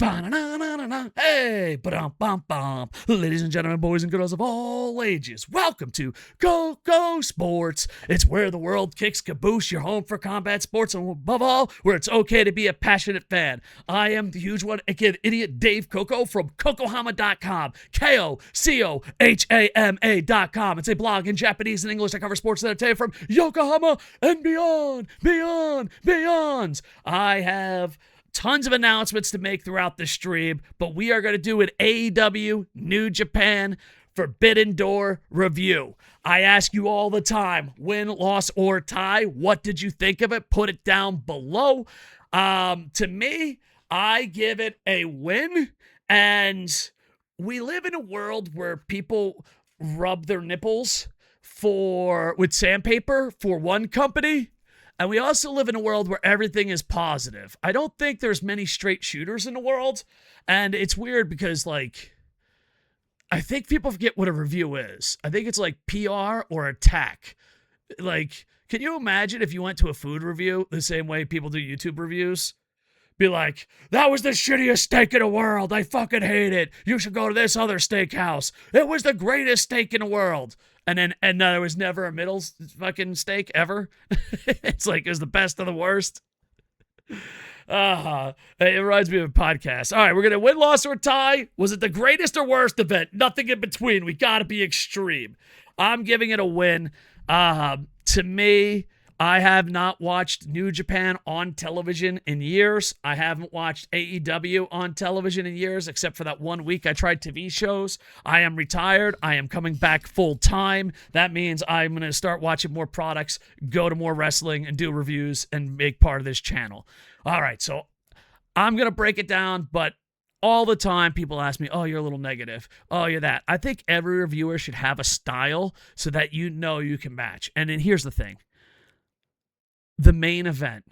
Ba-na-na-na-na-na. Hey, ba-dum-bum-bum. Ladies and gentlemen, boys and girls of all ages, welcome to KocoSports. It's where the world kicks caboose, your home for combat sports, and above all, where it's okay to be a passionate fan. I am the huge one, aka the idiot Dave Koco from KocoHama.com, KocoHama.com. It's a blog in Japanese and English that covers sports and entertainment from Yokohama and beyond. I have tons of announcements to make throughout the stream, but we are going to do an AEW New Japan Forbidden Door review. I ask you all the time, win, loss, or tie, what did you think of it? Put it down below. To me, I give it a win, and we live in a world where people rub their nipples with sandpaper for one company. And we also live in a world where everything is positive. I don't think there's many straight shooters in the world. And it's weird because, like, I think people forget what a review is. I think it's like PR or attack. Like, can you imagine if you went to a food review the same way people do YouTube reviews? Be like, that was the shittiest steak in the world. I fucking hate it. You should go to this other steakhouse. It was the greatest steak in the world. And there was never a middle fucking steak ever. It's like, it was the best of the worst. It reminds me of a podcast. All right, we're going to win, loss, or tie. Was it the greatest or worst event? Nothing in between. We got to be extreme. I'm giving it a win. To me, I have not watched New Japan on television in years. I haven't watched AEW on television in years, except for that 1 week I tried TV shows. I am retired. I am coming back full time. That means I'm going to start watching more products, go to more wrestling, and do reviews and make part of this channel. All right, so I'm going to break it down, but all the time people ask me, oh, you're a little negative. Oh, you're that. I think every reviewer should have a style so that you know you can match. And then here's the thing. The main event,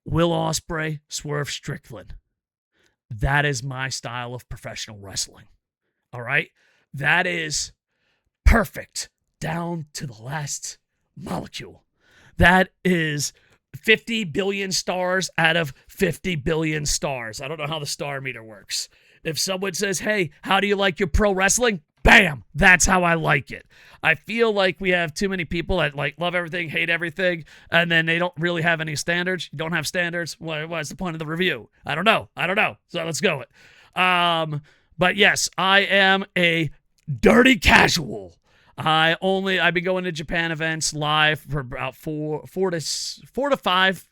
Will Ospreay, Swerve, Strickland. That is my style of professional wrestling. All right? That is perfect down to the last molecule. That is 50 billion stars out of 50 billion stars. I don't know how the star meter works. If someone says, hey, how do you like your pro wrestling? Bam! That's how I like it. I feel like we have too many people that like love everything, hate everything, and then they don't really have any standards. You don't have standards. What's the point of the review? I don't know. So let's go it. But yes, I am a dirty casual. I've been going to Japan events live for about four to five.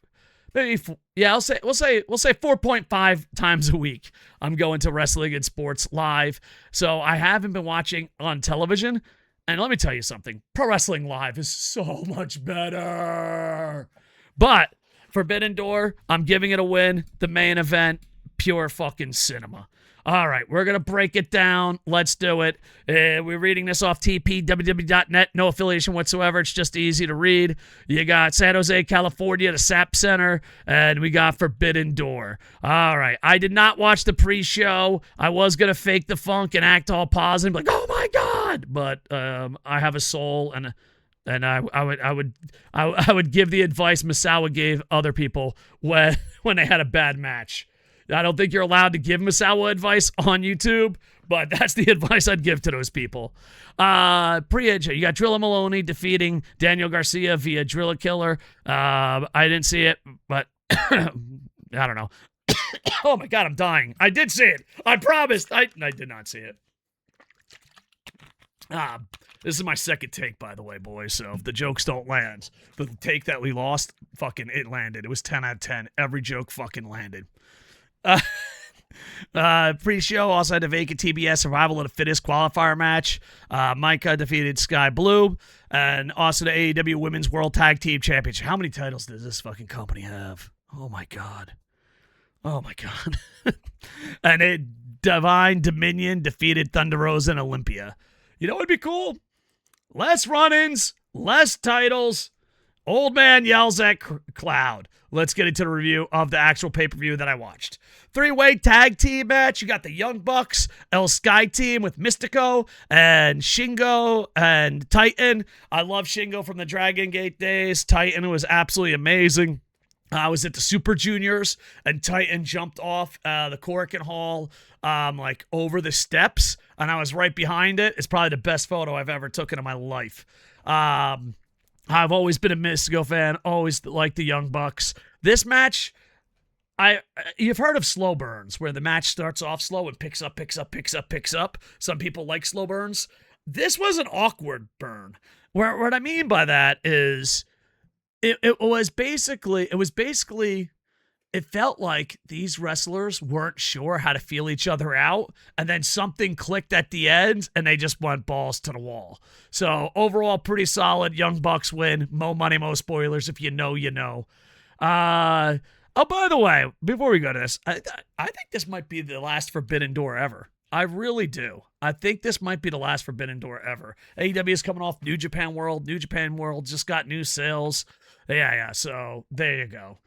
Maybe, yeah, we'll say 4.5 times a week. I'm going to wrestling and sports live. So I haven't been watching on television. And let me tell you something. Pro wrestling live is so much better. But Forbidden Door, I'm giving it a win. The main event, pure fucking cinema. All right, we're going to break it down. Let's do it. We're reading this off tpww.net. No affiliation whatsoever. It's just easy to read. You got San Jose, California, the SAP Center, and we got Forbidden Door. All right, I did not watch the pre-show. I was going to fake the funk and act all positive, like, oh my God. But I have a soul, and I would give the advice Misawa gave other people when they had a bad match. I don't think you're allowed to give Misawa advice on YouTube, but that's the advice I'd give to those people. Pre-AJ, you got Drilla Moloney defeating Daniel Garcia via Drilla Killer. I didn't see it, but I don't know. Oh my God, I'm dying. I did see it. I promised. I did not see it. This is my second take, by the way, boys, so if the jokes don't land, the take that we lost, fucking, it landed. It was 10 out of 10. Every joke fucking landed. Pre-show also had a Vacant TBS survival of the Fittest qualifier match. Maika defeated Skye Blue, and also the AEW Women's World Tag Team Championship. How many titles does this fucking company have? Oh my God. And Divine Dominion defeated Thunder Rosa and Olympia. You know what would be cool? Less run-ins, less titles. Old man yells at cloud. Let's get into the review of the actual pay-per-view that I watched. 3-way tag team match. You got the Young Bucks, Skye team with Mystico and Shingo and Titan. I love Shingo from the Dragon Gate days. Titan was absolutely amazing. I was at the Super Juniors, and Titan jumped off the Corkin Hall, like over the steps, and I was right behind it. It's probably the best photo I've ever taken in my life. I've always been a Mystico fan, always liked the Young Bucks. This match, you've heard of slow burns, where the match starts off slow and picks up. Some people like slow burns. This was an awkward burn. What I mean by that is, it felt like these wrestlers weren't sure how to feel each other out, and then something clicked at the end, and they just went balls to the wall. So overall, pretty solid. Young Bucks win. Mo money, mo spoilers. If you know, you know. Oh, by the way, before we go to this, I think this might be the last Forbidden Door ever. I really do. I think this might be the last Forbidden Door ever. AEW is coming off New Japan World. New Japan World just got new sales. Yeah. So there you go.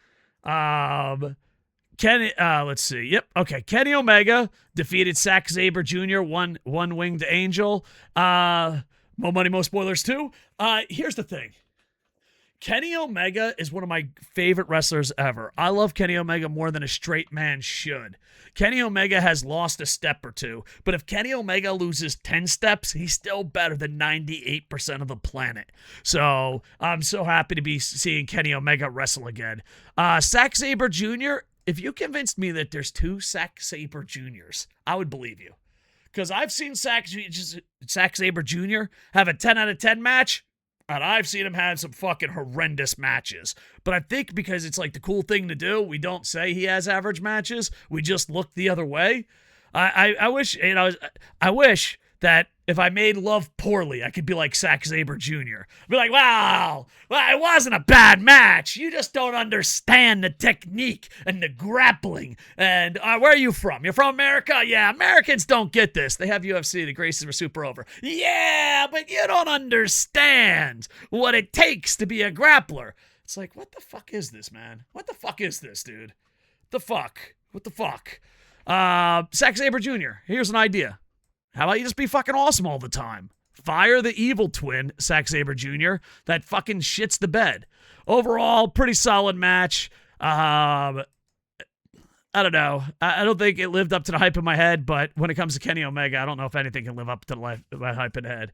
Let's see. Yep. Okay. Kenny Omega defeated Zack Sabre Jr. One winged angel. Mo money, mo spoilers too. Here's the thing. Kenny Omega is one of my favorite wrestlers ever. I love Kenny Omega more than a straight man should. Kenny Omega has lost a step or two, but if Kenny Omega loses 10 steps, he's still better than 98% of the planet. So I'm so happy to be seeing Kenny Omega wrestle again. Zack Sabre Jr., if you convinced me that there's two Zack Sabre Jr.'s, I would believe you. Because I've seen Zack Sabre Jr. have a 10 out of 10 match, and I've seen him have some fucking horrendous matches. But I think because it's like the cool thing to do, we don't say he has average matches. We just look the other way. I wish, I wish that if I made love poorly, I could be like Zack Sabre Jr. Be like, wow, well, it wasn't a bad match. You just don't understand the technique and the grappling. And where are you from? You're from America? Yeah, Americans don't get this. They have UFC. The Gracies were super over. Yeah, but you don't understand what it takes to be a grappler. It's like, what the fuck is this, man? What the fuck is this, dude? What the fuck? Zack Sabre Jr., here's an idea. How about you just be fucking awesome all the time? Fire the evil twin, Zack Sabre Jr., that fucking shits the bed. Overall, pretty solid match. I don't know. I don't think it lived up to the hype in my head, but when it comes to Kenny Omega, I don't know if anything can live up to the hype in the head.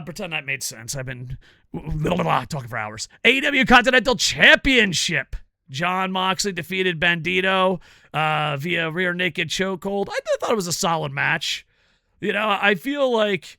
Pretend that made sense. I've been talking for hours. AEW Continental Championship. Jon Moxley defeated Bandito via rear naked chokehold. I thought it was a solid match. You know, I feel like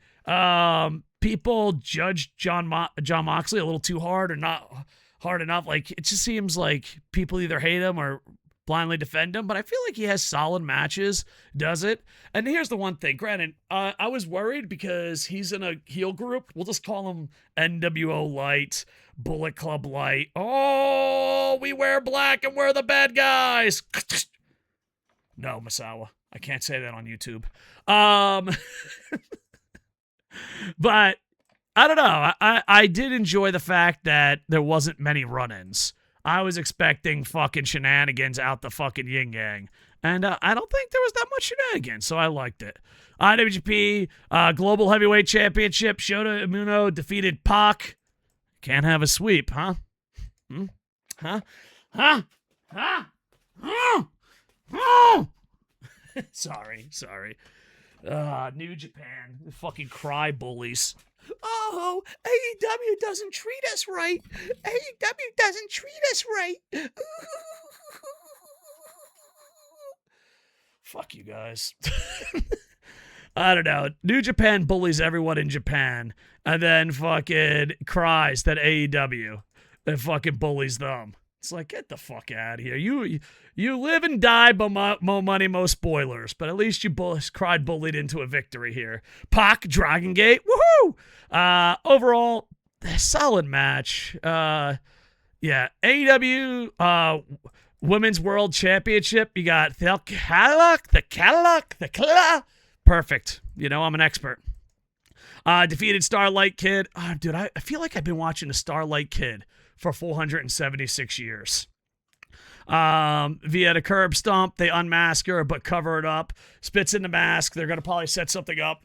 people judge Jon Moxley a little too hard or not hard enough. Like, it just seems like people either hate him or blindly defend him, but I feel like he has solid matches, does it? And here's the one thing. Granted, I was worried because he's in a heel group. We'll just call him NWO Light, Bullet Club Light. Oh, we wear black and we're the bad guys. No, Misawa. I can't say that on YouTube. But I don't know. I did enjoy the fact that there wasn't many run-ins. I was expecting fucking shenanigans out the fucking yin-yang. And I don't think there was that much shenanigans, so I liked it. IWGP Global Heavyweight Championship. Shota Umino defeated Pac. Can't have a sweep, huh? Sorry. New Japan. Fucking cry bullies. Oh, AEW doesn't treat us right. AEW doesn't treat us right. Fuck you guys. I don't know. New Japan bullies everyone in Japan and then fucking cries that AEW and fucking bullies them. It's like, get the fuck out of here. You live and die by mo money, mo spoilers, but at least you cried bullied into a victory here. Pac, Dragon Gate, woohoo! Overall, solid match. Yeah, AEW Women's World Championship. You got the Killa. Perfect. You know, I'm an expert. Defeated Starlight Kid. Oh, dude, I feel like I've been watching the Starlight Kid for 476 years. Via the curb stomp, they unmask her, but cover it up. Spits in the mask. They're going to probably set something up.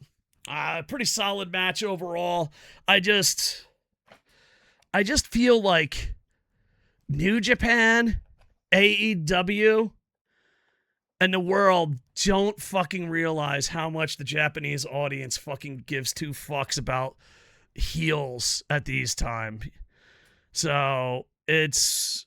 Pretty solid match overall. I just feel like New Japan, AEW, and the world don't fucking realize how much the Japanese audience fucking gives two fucks about heels at these times. So it's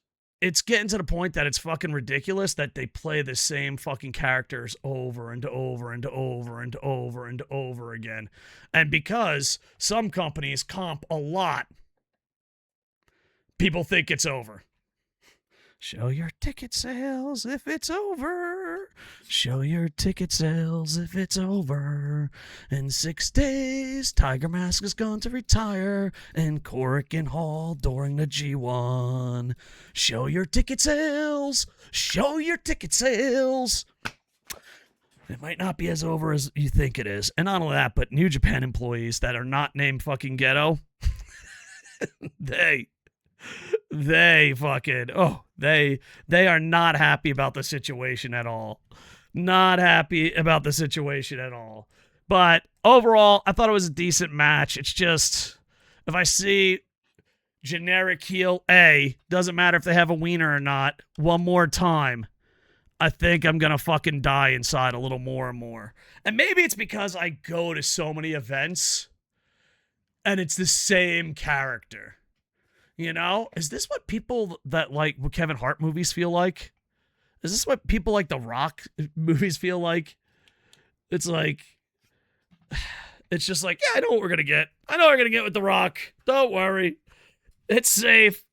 getting to the point that it's fucking ridiculous that they play the same fucking characters over and over and over and over and over again. And because some companies comp a lot, people think it's over. Show your ticket sales if it's over. Show your ticket sales if it's over. In 6 days, Tiger Mask is going to retire in Korakuen Hall during the G1. Show your ticket sales. Show your ticket sales. It might not be as over as you think it is. And not only that, but New Japan employees that are not named fucking Ghetto, they fucking, they are not happy about the situation at all. Not happy about the situation at all. But overall, I thought it was a decent match. It's just, if I see generic heel A, doesn't matter if they have a wiener or not, one more time, I think I'm going to fucking die inside a little more and more. And maybe it's because I go to so many events and it's the same character. You know, is this what people that like Kevin Hart movies feel like? Is this what people like The Rock movies feel like? It's like, it's just like, yeah, I know what we're going to get. I know what we're going to get with The Rock. Don't worry. It's safe.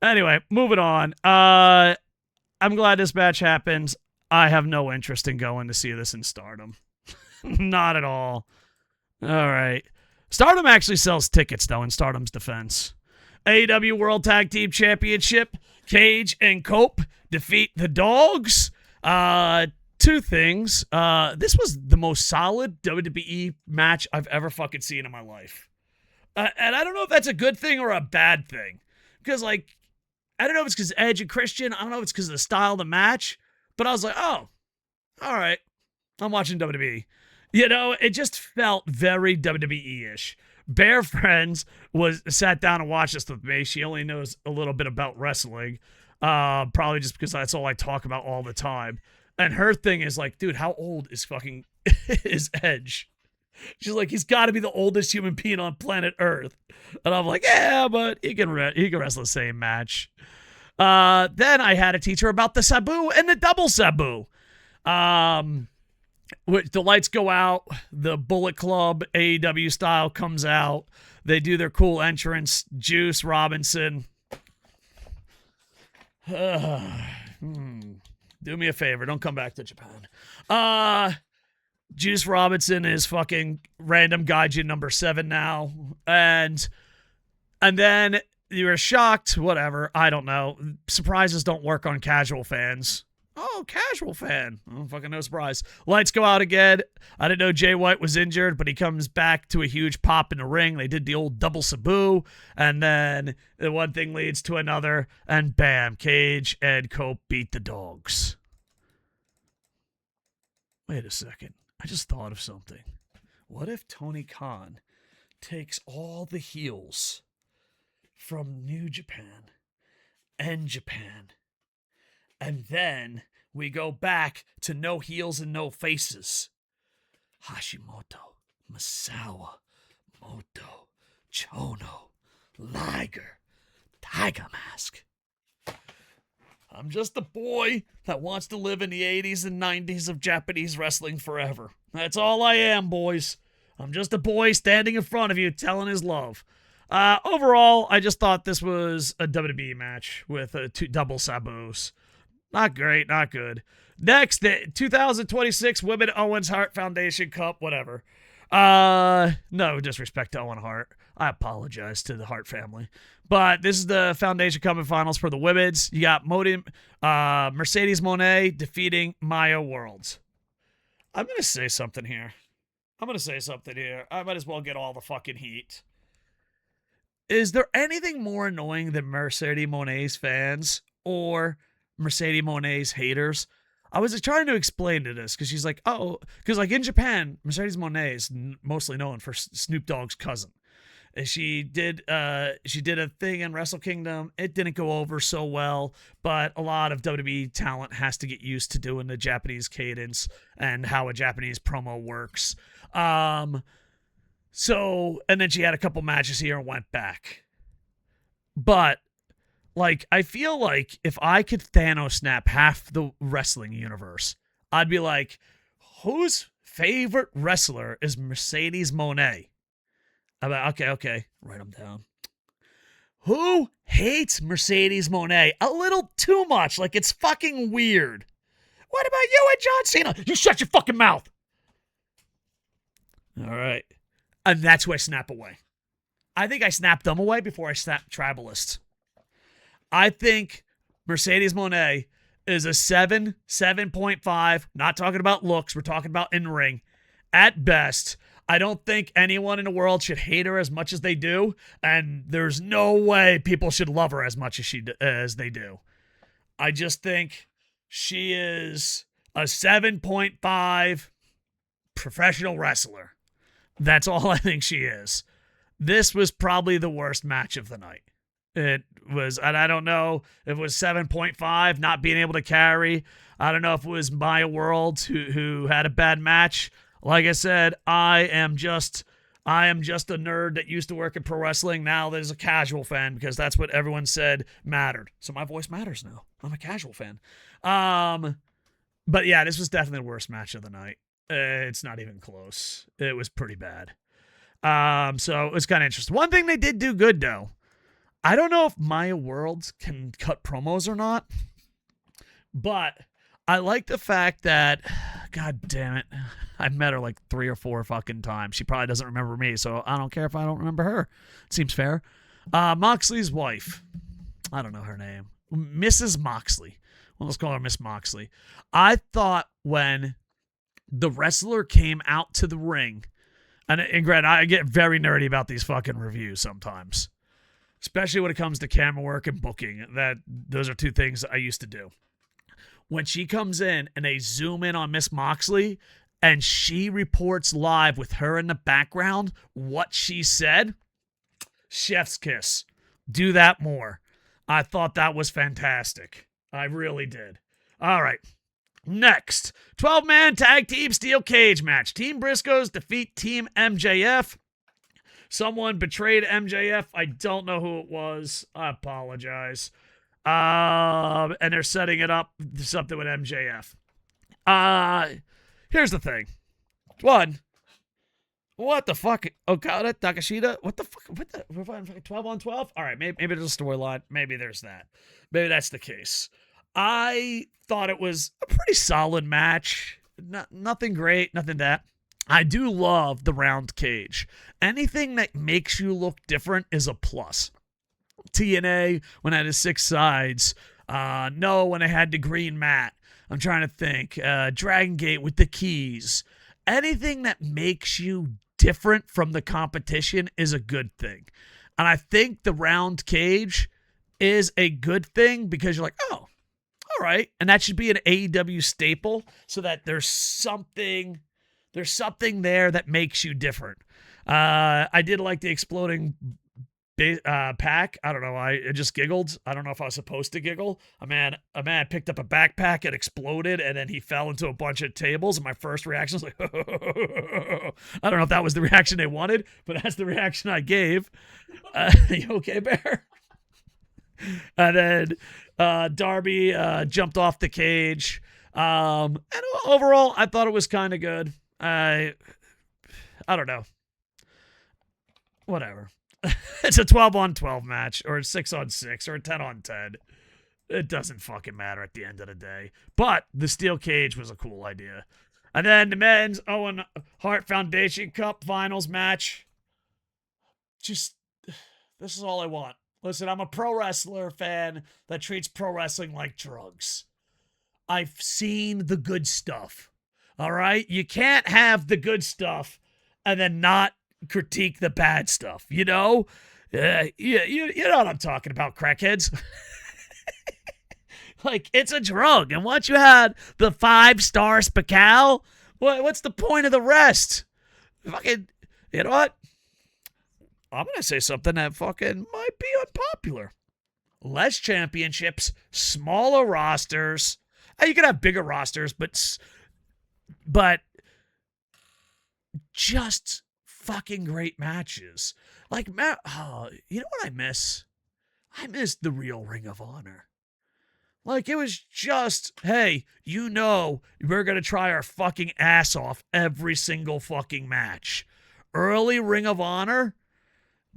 Anyway, moving on. I'm glad this match happened. I have no interest in going to see this in Stardom. Not at all. All right. Stardom actually sells tickets, though, in Stardom's defense. AEW World Tag Team Championship, Cage and Cope defeat the Dogs. Two things. This was the most solid WWE match I've ever fucking seen in my life. And I don't know if that's a good thing or a bad thing. Because, like, I don't know if it's because Edge and Christian. I don't know if it's because of the style of the match. But I was like, oh, all right. I'm watching WWE. You know, it just felt very WWE-ish. Bear Friends sat down and watched this with me. She only knows a little bit about wrestling, probably just because that's all I talk about all the time. And her thing is like, dude, how old is fucking is Edge? She's like, he's got to be the oldest human being on planet Earth. And I'm like, yeah, but he can wrestle the same match. Then I had to teach her about the Sabu and the double Sabu. The lights go out, the Bullet Club AEW style comes out. They do their cool entrance. Juice Robinson. Do me a favor, don't come back to Japan. Juice Robinson is fucking random gaijin number 7 now. And then you were shocked, whatever, I don't know. Surprises don't work on casual fans. Oh, casual fan. Oh, fucking no surprise. Lights go out again. I didn't know Jay White was injured, but he comes back to a huge pop in the ring. They did the old double Sabu, and then the one thing leads to another, and bam, Cage and Cope beat the Dogs. Wait a second. I just thought of something. What if Tony Khan takes all the heels from New Japan and Japan, and then we go back to no heels and no faces? Hashimoto, Misawa, Moto, Chono, Liger, Tiger Mask. I'm just a boy that wants to live in the 80s and 90s of Japanese wrestling forever. That's all I am, boys. I'm just a boy standing in front of you telling his love. Overall, I just thought this was a WWE match with two double Sabus. Not great, not good. Next, the 2026 Women Owens Hart Foundation Cup, whatever. No disrespect to Owen Hart. I apologize to the Hart family. But this is the Foundation Cup finals for the women's. You got Mercedes Moné defeating Maya Worlds. I'm going to say something here. I might as well get all the fucking heat. Is there anything more annoying than Mercedes Moné's fans or Mercedes Moné's haters? I was trying to explain to this because she's like, oh, because like in Japan, Mercedes Moné is mostly known for Snoop Dogg's cousin. She did a thing in Wrestle Kingdom. It didn't go over so well, but a lot of WWE talent has to get used to doing the Japanese cadence and how a Japanese promo works. So, and then she had a couple matches here and went back. But, like, I feel like if I could Thanos snap half the wrestling universe, I'd be like, whose favorite wrestler is Mercedes Moné? I'm like, okay, write them down. Who hates Mercedes Moné a little too much? Like, it's fucking weird. What about you and John Cena? You shut your fucking mouth. All right. And that's who I snap away. I think I snapped them away before I snapped Tribalists. I think Mercedes Moné is a 7, 7.5. Not talking about looks. We're talking about in-ring. At best, I don't think anyone in the world should hate her as much as they do, and there's no way people should love her as much as they do. I just think she is a 7.5 professional wrestler. That's all I think she is. This was probably the worst match of the night. It was, and I don't know if it was 7.5, not being able to carry. I don't know if it was Maya World who had a bad match. Like I said, I am just a nerd that used to work in pro wrestling. Now there's a casual fan because that's what everyone said mattered. So my voice matters now. I'm a casual fan. But yeah, this was definitely the worst match of the night. It's not even close. It was pretty bad. So it was kind of interesting. One thing they did do good though. I don't know if Maya World can cut promos or not, but I like the fact that, God damn it, I've met her like 3 or 4 fucking times. She probably doesn't remember me, so I don't care if I don't remember her. Seems fair. Moxley's wife. I don't know her name. Mrs. Moxley. Well, let's call her Miss Moxley. I thought when the wrestler came out to the ring, and Grant, I get very nerdy about these fucking reviews sometimes, especially when it comes to camera work and booking. Those are 2 things I used to do. When she comes in and they zoom in on Miss Moxley and she reports live with her in the background what she said, chef's kiss. Do that more. I thought that was fantastic. I really did. All right. Next, 12-man tag team steel cage match. Team Briscoes defeat Team MJF. Someone betrayed MJF. I don't know who it was. I apologize. And they're setting it up something with MJF. Here's the thing. One, what the fuck? Okada, Takashita? What the fuck? We're 12 on 12? All right, maybe there's a storyline. Maybe there's that. Maybe that's the case. I thought it was a pretty solid match. Nothing great, nothing that. I do love the round cage. Anything that makes you look different is a plus. TNA, when I had 6 sides. No, when I had the green mat. I'm trying to think. Dragon Gate with the keys. Anything that makes you different from the competition is a good thing. And I think the round cage is a good thing because you're like, oh, all right. And that should be an AEW staple so that there's something there that makes you different. I did like the exploding pack. I don't know. I just giggled. I don't know if I was supposed to giggle. A man picked up a backpack, it exploded, and then he fell into a bunch of tables. And my first reaction was like, I don't know if that was the reaction they wanted, but that's the reaction I gave. You okay, Bear? And then Darby jumped off the cage. And overall, I thought it was kind of good. I don't know. Whatever. It's a 12 on 12 match, or a 6 on 6, or a 10 on 10. It doesn't fucking matter at the end of the day. But the steel cage was a cool idea. And then the men's Owen Hart Foundation Cup finals match. Just, this is all I want. Listen, I'm a pro wrestler fan that treats pro wrestling like drugs. I've seen the good stuff. All right? You can't have the good stuff and then not critique the bad stuff, you know? You know what I'm talking about, crackheads. Like, it's a drug. And once you had the 5-star Spacal, what's the point of the rest? Fucking, you know what? I'm going to say something that fucking might be unpopular. Less championships, smaller rosters. You can have bigger rosters, but just fucking great matches. Like, you know what I miss? I miss the real Ring of Honor. Like, it was just, hey, we're going to try our fucking ass off every single fucking match. Early Ring of Honor,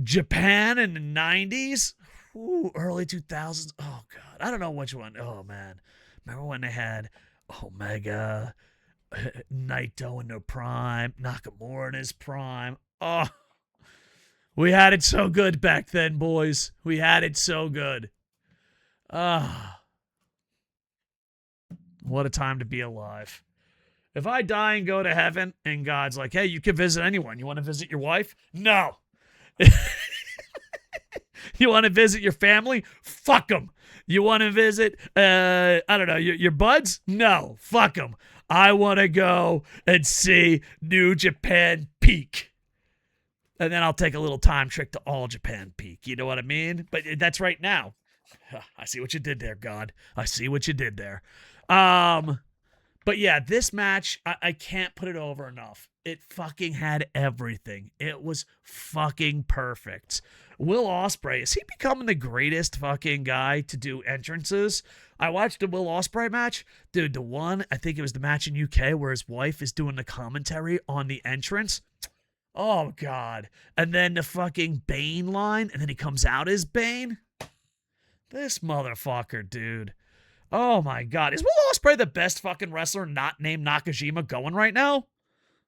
Japan in the 90s, early 2000s. Oh, God. I don't know which one. Oh, man. Remember when they had Omega, Naito in their prime, Nakamura in his prime? Oh, we had it so good back then, boys. We had it so good. What a time to be alive. If I die and go to heaven and God's like, hey, you can visit anyone. You want to visit your wife? No. You want to visit your family? Fuck them. You want to visit, your buds? No. Fuck them. I want to go and see New Japan Peak. And then I'll take a little time trick to All Japan Peak. You know what I mean? But that's right now. I see what you did there, God. I see what you did there. But yeah, this match, I can't put it over enough. It fucking had everything. It was fucking perfect. Will Ospreay, is he becoming the greatest fucking guy to do entrances? I watched the Will Ospreay match. Dude, the one, I think it was the match in UK where his wife is doing the commentary on the entrance. Oh, God. And then the fucking Bane line, and then he comes out as Bane. This motherfucker, dude. Oh, my God. Is Will Ospreay the best fucking wrestler not named Nakajima going right now?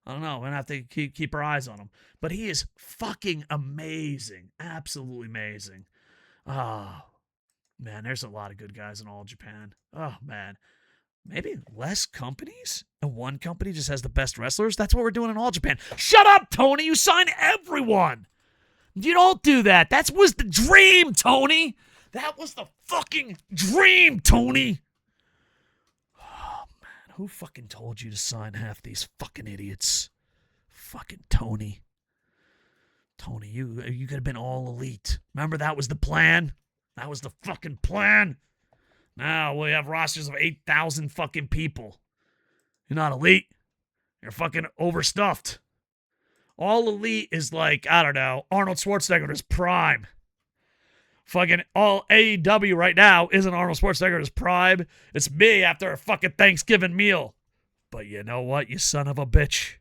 I don't know. We're going to have to keep our eyes on him. But he is fucking amazing. Absolutely amazing. Oh, man, there's a lot of good guys in All Japan. Oh, man. Maybe less companies? And one company just has the best wrestlers? That's what we're doing in All Japan. Shut up, Tony! You sign everyone! You don't do that. That was the dream, Tony! That was the fucking dream, Tony! Oh, man. Who fucking told you to sign half these fucking idiots? Fucking Tony. Tony, you could have been all elite. Remember that was the plan? That was the fucking plan. Now we have rosters of 8,000 fucking people. You're not elite. You're fucking overstuffed. All elite is like, I don't know, Arnold Schwarzenegger at his prime. Fucking all AEW right now isn't Arnold Schwarzenegger at his prime. It's me after a fucking Thanksgiving meal. But you know what, you son of a bitch?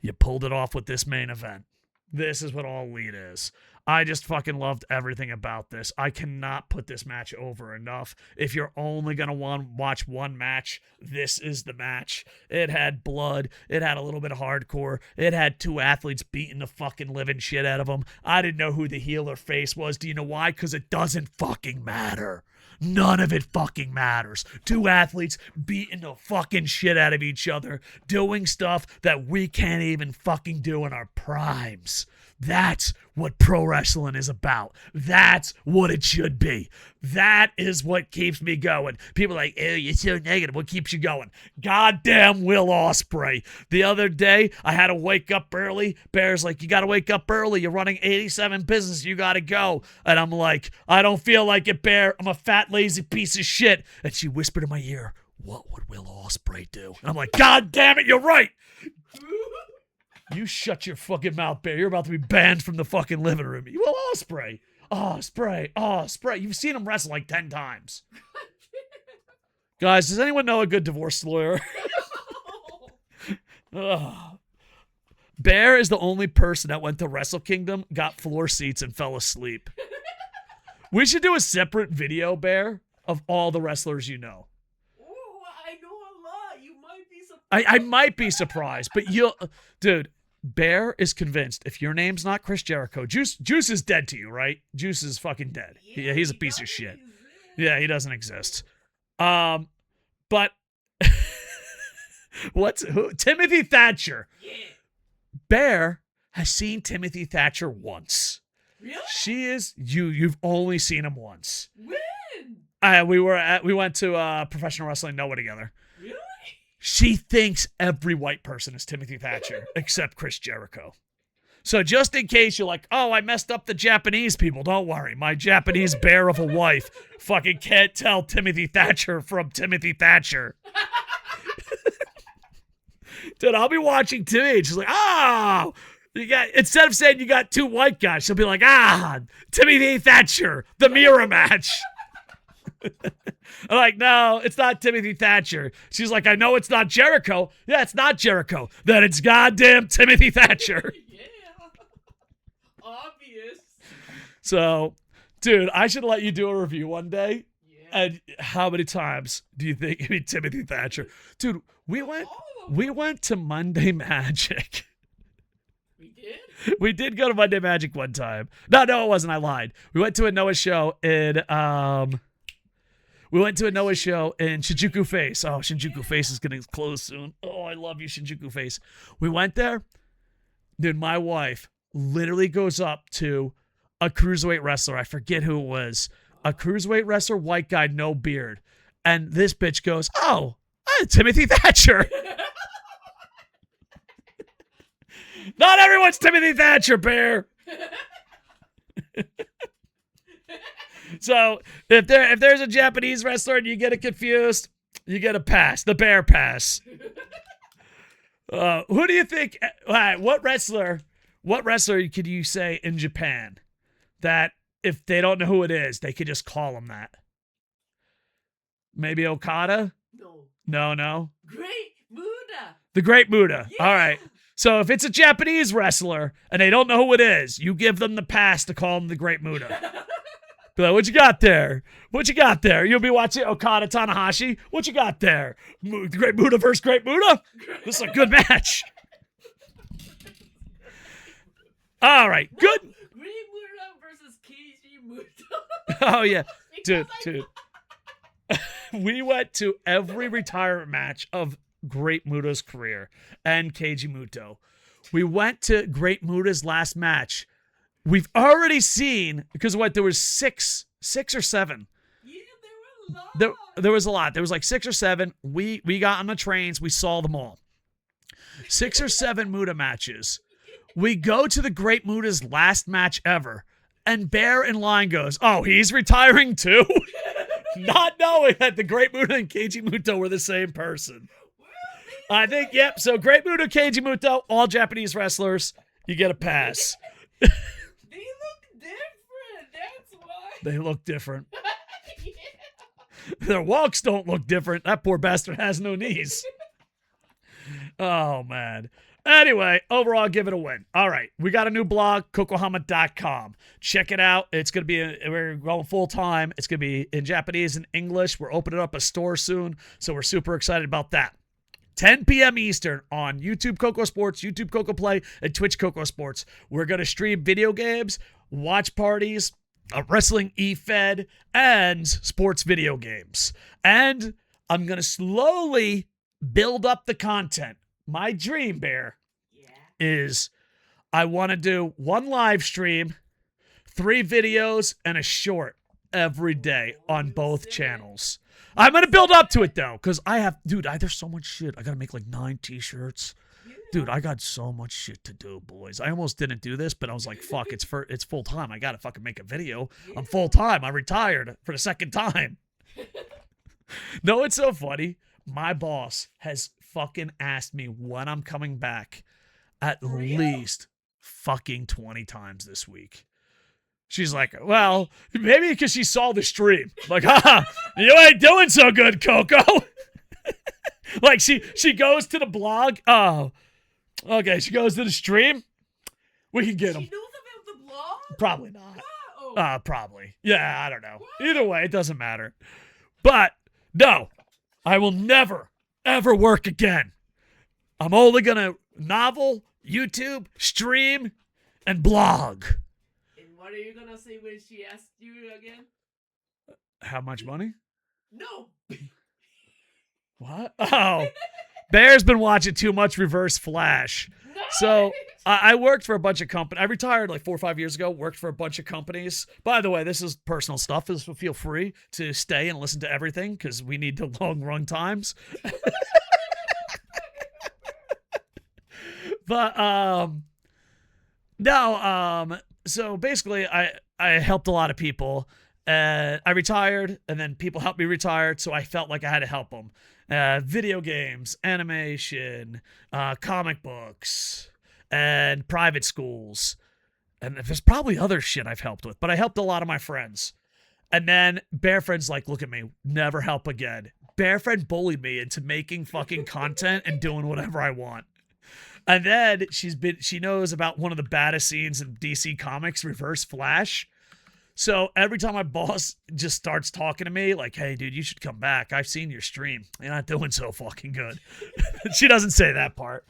You pulled it off with this main event. This is what All Elite is. I just fucking loved everything about this. I cannot put this match over enough. If you're only going to watch one match, this is the match. It had blood. It had a little bit of hardcore. It had two athletes beating the fucking living shit out of them. I didn't know who the heel or face was. Do you know why? Because it doesn't fucking matter. None of it fucking matters. Two athletes beating the fucking shit out of each other, doing stuff that we can't even fucking do in our primes. That's what pro wrestling is about. That's what it should be. That is what keeps me going. People are like, oh, you're so negative. What keeps you going? Goddamn Will Ospreay. The other day, I had to wake up early. Bear's like, you got to wake up early. You're running 87 business. You got to go. And I'm like, I don't feel like it, Bear. I'm a fat, lazy piece of shit. And she whispered in my ear, what would Will Ospreay do? And I'm like, God damn it, you're right. You shut your fucking mouth, Bear. You're about to be banned from the fucking living room. Will Ospreay. Ospreay. You've seen him wrestle like 10 times. Guys, does anyone know a good divorce lawyer? Bear is the only person that went to Wrestle Kingdom, got floor seats, and fell asleep. We should do a separate video, Bear, of all the wrestlers you know. Ooh, I know a lot. You might be surprised. I might be surprised, but dude, Bear is convinced if your name's not Chris Jericho, Juice is dead to you, right? Juice is fucking dead. Yeah, he's a piece of shit. Yeah, he doesn't exist. But Timothy Thatcher. Yeah. Bear has seen Timothy Thatcher once. Really? You've only seen him once. When? We went to Professional Wrestling Noah together. Really? She thinks every white person is Timothy Thatcher except Chris Jericho. So just in case you're like, oh, I messed up the Japanese people, don't worry. My Japanese bear of a wife fucking can't tell Timothy Thatcher from Timothy Thatcher. Dude, I'll be watching TV. She's like, oh, you got, instead of saying you got two white guys, she'll be like, Timothy Thatcher, the mirror match. I'm like, no, it's not Timothy Thatcher. She's like, I know it's not Jericho. Yeah, it's not Jericho. Then it's goddamn Timothy Thatcher. Yeah. Obvious. So, dude, I should let you do a review one day. Yeah. And how many times do you think it'd be Timothy Thatcher? Dude, we went to Monday Magic. We did? We did go to Monday Magic one time. No, it wasn't. I lied. We went to a Noah show in Shinjuku Face. Oh, Shinjuku Face is getting closed soon. Oh, I love you, Shinjuku Face. We went there. Dude, my wife literally goes up to a cruiserweight wrestler. I forget who it was. A cruiserweight wrestler, white guy, no beard. And this bitch goes, oh, Timothy Thatcher. Not everyone's Timothy Thatcher, Bear. So if there's a Japanese wrestler and you get it confused, you get a pass, the Bear pass. Who do you think? What wrestler could you say in Japan that if they don't know who it is, they could just call him that? Maybe Okada? No. Great Muda. The Great Muda. Yeah. All right. So if it's a Japanese wrestler and they don't know who it is, you give them the pass to call him the Great Muda. Be like, what you got there? What you got there? You'll be watching Okada Tanahashi. What you got there? Great Muda versus Great Muda? This is a good match. All right. Good. Great Muda versus KG Muda. Oh, yeah. Dude. We went to every retirement match of Great Muda's career and Keiji Muto. We went to Great Muda's last match. We've already seen, because what, there was six or seven. Yeah, there were a lot. There was a lot. There was like 6 or 7. We got on the trains. We saw them all. 6 or 7 Muda matches. We go to the Great Muda's last match ever. And Bear in line goes, oh, he's retiring too? Not knowing that the Great Muda and Keiji Muto were the same person. I think, yep. So Great Muda, Keiji Muto, all Japanese wrestlers. You get a pass. They look different. That's why. They look different. Yeah. Their walks don't look different. That poor bastard has no knees. Oh, man. Anyway, overall, give it a win. All right. We got a new blog, KocoHama.com. Check it out. It's going to be, we're going full time. It's going to be in Japanese and English. We're opening up a store soon, so we're super excited about that. 10 p.m. Eastern on YouTube KocoSports, YouTube Koco Play, and Twitch KocoSports. We're going to stream video games, watch parties, a wrestling e-fed, and sports video games. And I'm going to slowly build up the content. My dream, Bear, is I want to do 1 live stream, 3 videos, and a short every day on both channels. I'm going to build up to it, though, because there's so much shit. I got to make like 9 t-shirts. Dude, I got so much shit to do, boys. I almost didn't do this, but I was like, fuck, it's full time. I got to fucking make a video. I'm full time. I retired for the second time. No, it's so funny. My boss has fucking asked me when I'm coming back at least fucking 20 times this week. She's like, well, maybe because she saw the stream. Like, you ain't doing so good, Coco. Like, she goes to the blog. Oh, okay, she goes to the stream. We can get him. She knows about the blog? Probably not. Oh. Probably. Yeah, I don't know. Either way, it doesn't matter. But, no, I will never, ever work again. I'm only going to novel, YouTube, stream, and blog. What are you gonna say when she asks you again? How much money? No. What? Oh, Bear's been watching too much Reverse Flash. No. So I worked for a bunch of companies. I retired like 4 or 5 years ago. Worked for a bunch of companies. By the way, this is personal stuff. So feel free to stay and listen to everything because we need the long run times. But No, so basically I helped a lot of people. I retired, and then people helped me retire, so I felt like I had to help them. Video games, animation, comic books, and private schools. And there's probably other shit I've helped with, but I helped a lot of my friends. And then Bear Friend's like, look at me, never help again. Bear Friend bullied me into making fucking content and doing whatever I want. And then she knows about one of the baddest scenes in DC Comics, Reverse Flash. So every time my boss just starts talking to me, like, hey, dude, you should come back. I've seen your stream. You're not doing so fucking good. She doesn't say that part.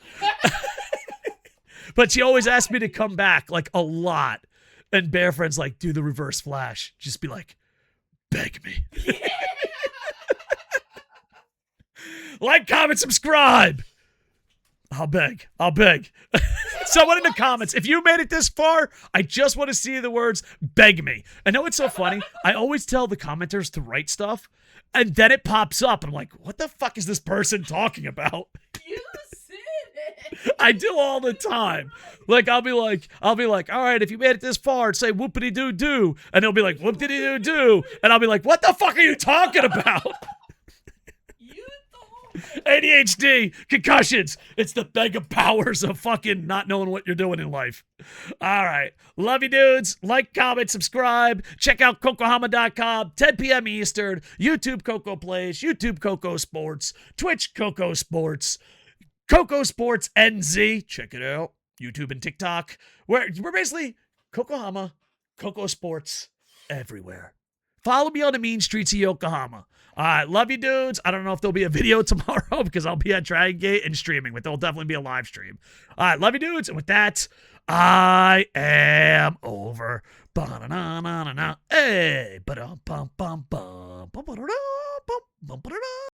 But she always asks me to come back, like, a lot. And Bear Friend's like, do the Reverse Flash. Just be like, beg me. Like, comment, subscribe. I'll beg. Someone in the comments, if you made it this far, I just want to see the words, beg me. I know it's so funny. I always tell the commenters to write stuff, and then it pops up, and I'm like, what the fuck is this person talking about? You said it. I do all the time. Like, I'll be like, all right, if you made it this far, say whoopity-doo-doo. And they'll be like, whoopity-doo-doo. And I'll be like, what the fuck are you talking about? ADHD, concussions. It's the mega powers of fucking not knowing what you're doing in life. All right. Love you, dudes. Like, comment, subscribe. Check out KocoHama.com, 10 p.m. Eastern. YouTube Koco Plays, YouTube KocoSports, Twitch KocoSports, KocoSports NZ. Check it out. YouTube and TikTok. We're basically KocoHama, KocoSports everywhere. Follow me on the mean streets of Yokohama. All right, love you, dudes. I don't know if there'll be a video tomorrow because I'll be at Dragon Gate and streaming, but there'll definitely be a live stream. All right, love you, dudes. And with that, I am over. Ba-na-na-na-na-na. Hey, ba-dum-bum-bum-bum. Ba-ba-da-da-bum-bum-ba-da-da.